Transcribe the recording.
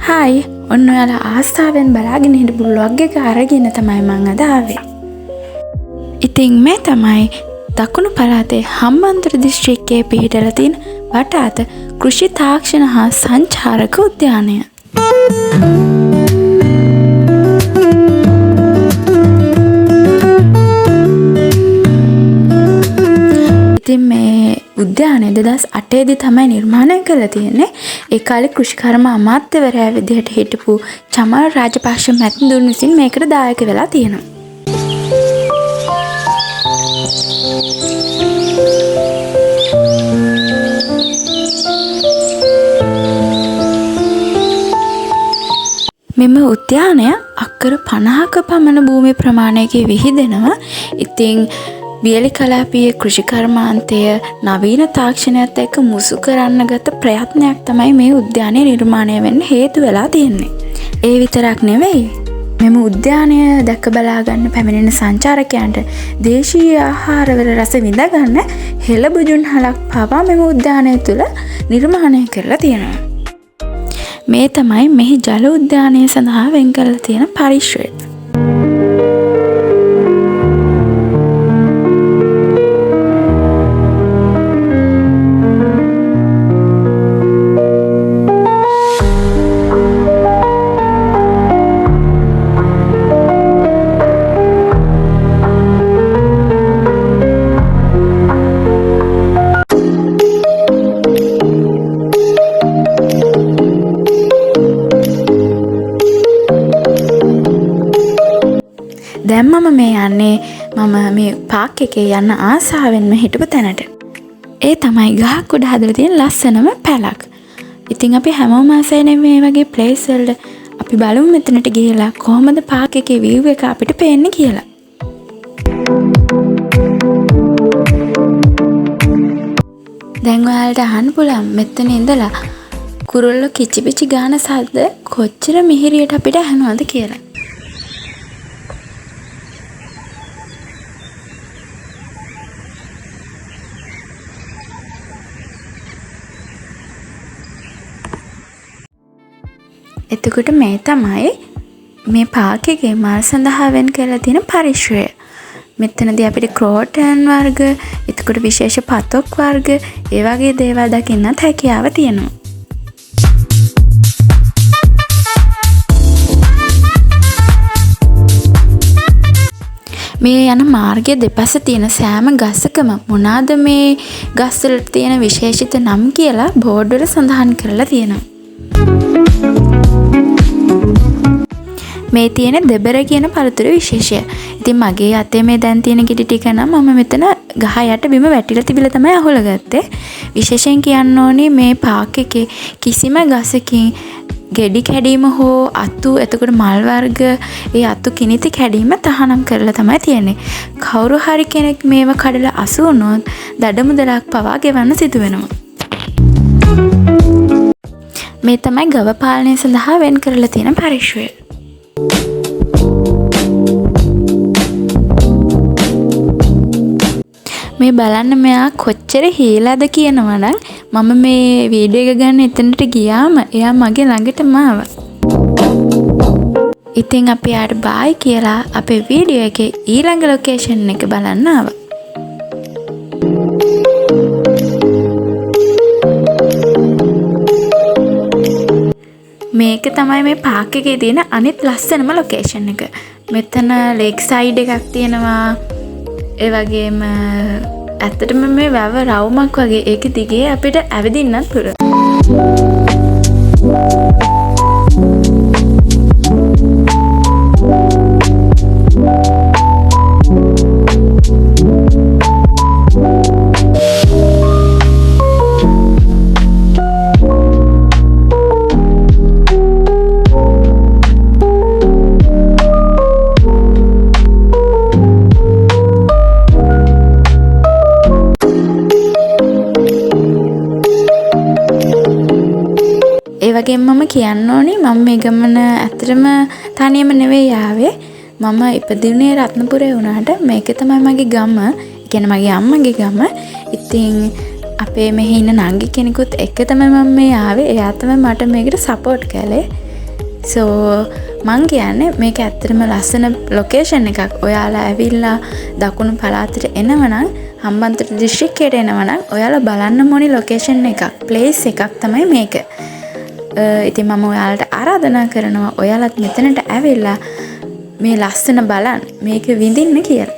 Hi ඔන්න ඔයාලා ආසාවෙන් බලාගෙන හිටපු vlog එක අරගෙන තමයි මම අද ආවේ. ඉතින් මේ තමයි දකුණු පළාතේ හම්බන්තොට දිස්ත්‍රික්කයේ පිහිටලා තියෙන වටාත කෘෂි තාක්ෂණ හා සංචාරක උද්‍යානය. ඉතින් මේ උද්‍යානය 2008 දී තමයි නිර්මාණය කරලා තියෙන්නේ. ඒ කාලේ කෘෂිකර්ම අමාත්‍යවරයා විදිහට හිටපු චමල් රාජපක්ෂ මැතිතුන් විසින් මේකට දායක වෙලා තියෙනවා. මෙම උද්‍යානය අක්කර 50ක පමණ භූමි ප්‍රමාණයක විහිදෙනවා. ඉතින් වියලි කලාපීය කෘෂිකර්මාන්තය නවීන තාක්ෂණයත් එක්ක මුසු කරන්න ගත ප්‍රයත්නයක් තමයි මේ උද්‍යානය නිර්මාණය වෙන්න හේතු වෙලා තියෙන්නේ. ඒ විතරක් නෙවෙයි. මෙම උද්‍යානය දැක බලා ගන්න පැමිණෙන සංචාරකයන්ට දේශීය ආහාරවල රස විඳ ගන්න හෙළබුජුන් හලක් පවා මෙම උද්‍යානය තුළ නිර්මාණය කරලා තියෙනවා. මේ තමයි මෙහි ජල උද්‍යානය සඳහා වෙන් කරලා තියෙන පරිශ්‍රය. දැන් මම මේ යන්නේ මේ පාක් එකේ යන්න ආසාවෙන්ම හිටපු තැනට. ඒ තමයි ගහක් උඩ හදලා තියෙන ලස්සනම පැලක්. ඉතින් අපි හැමෝම ආසයිනේ මේ වගේ ප්ලේස් වලට. අපි බලමු මෙතනට ගිහලා කොහොමද පාක් එකේ view එක අපිට පේන්නේ කියලා. දැන් ඔයාලට අහන්න පුළුවන් මෙතන ඉඳලා කුරුල්ලෝ කිචිපිචි ගාන සද්ද කොච්චර මිහිරියට අපිට ඇහෙනවද කියලා. එතකොට මේ තමයි මේ පාක් එකේ මල් සඳහා වෙන් කරලා තියෙන පරිශ්‍රය. මෙතනදී අපිට ක්‍රෝටන් වර්ග, එතකොට විශේෂ පතොක් වර්ග, ඒ වගේ දේවල් දකින්නත් හැකියාව තියෙනවා. මේ යන මාර්ගයේ දෙපස තියෙන සෑම ගසකම මොනවාද මේ ගස් වලට තියෙන විශේෂිත නම් කියලා බෝඩ් වල සඳහන් කරලා තියෙනවා. මේ තියෙන දෙබර කියන පළතුරු විශේෂය. ඉතින් මගේ අතේ මේ දැන් තියෙන ගෙඩි ටික නම් මම මෙතන ගහ යට බිම වැටිලා තිබිලා තමයි අහුලගත්තේ. විශේෂයෙන් කියන්න ඕනේ මේ පාක් එකේ කිසිම ගසකින් ගෙඩි කැඩීම හෝ අතු එතකොට මල් වර්ග ඒ අතු කිනිති කැඩීම තහනම් කරලා තමයි තියෙන්නේ. කවුරු හරි කෙනෙක් මේව කඩලා අසු වුණොත් දඩමුදලක් පවා ගෙවන්න සිදු වෙනවා. මේ තමයි ගව පාලනය සඳහා වෙන් කරලා තියෙන පරිශ්‍රය. මේ බලන්න මෙයා කොච්චර හීලාද කියනවනම් මම මේ වීඩියෝ එක ගන්න එතනට ගියාම එයා මගේ ළඟටම ආවා. ඉතින් අපි ආට බයි කියලා අපේ වීඩියෝ එකේ ඊළඟ ලොකේෂන් එක බලන්න ආවා. මේක තමයි මේ පාක් එකේ තියෙන අනිත් ලස්සනම ලොකේෂන් එක. මෙතන ලේක් සයිඩ් එකක් තියෙනවා. ඒ වගේම ඇත්තටම මේ වැව රවුමක් වගේ ඒක දිගේ අපිට ඇවිදින්නත් පුළුවන්. ඒ වගේම මම කියන්න ඕනේ මම මේ ගමන ඇත්තටම තනියම නෙවෙයි ආවේ. මම ඉපදුනේ රත්නපුරේ වුණාට මේක තමයි මගේ ගම. ඒ කියන්නේ මගේ අම්මගේ ගම. ඉතින් අපේ මෙහි ඉන්න නංගි කෙනෙකුත් එක්ක තමයි මම මේ ආවේ. එයා තමයි මට මේකට සපෝට් කළේ. සෝ මං කියන්නේ මේක ඇත්තටම ලස්සන ලොකේෂන් එකක්. ඔයාලා ඇවිල්ලා දකුණු පළාතට එනවනම් හම්බන්තොට දිස්ත්‍රික්කයට එනවනම් ඔයාලා බලන්න ඕනි ලොකේෂන් එකක්, ප්ලේස් එකක් තමයි මේක. ඉතින් මම ඔයාලට ආරාධනා කරනවා ඔයාලත් මෙතනට ඇවිල්ලා මේ ලස්සන බලන්න, මේක විඳින්න කියලා.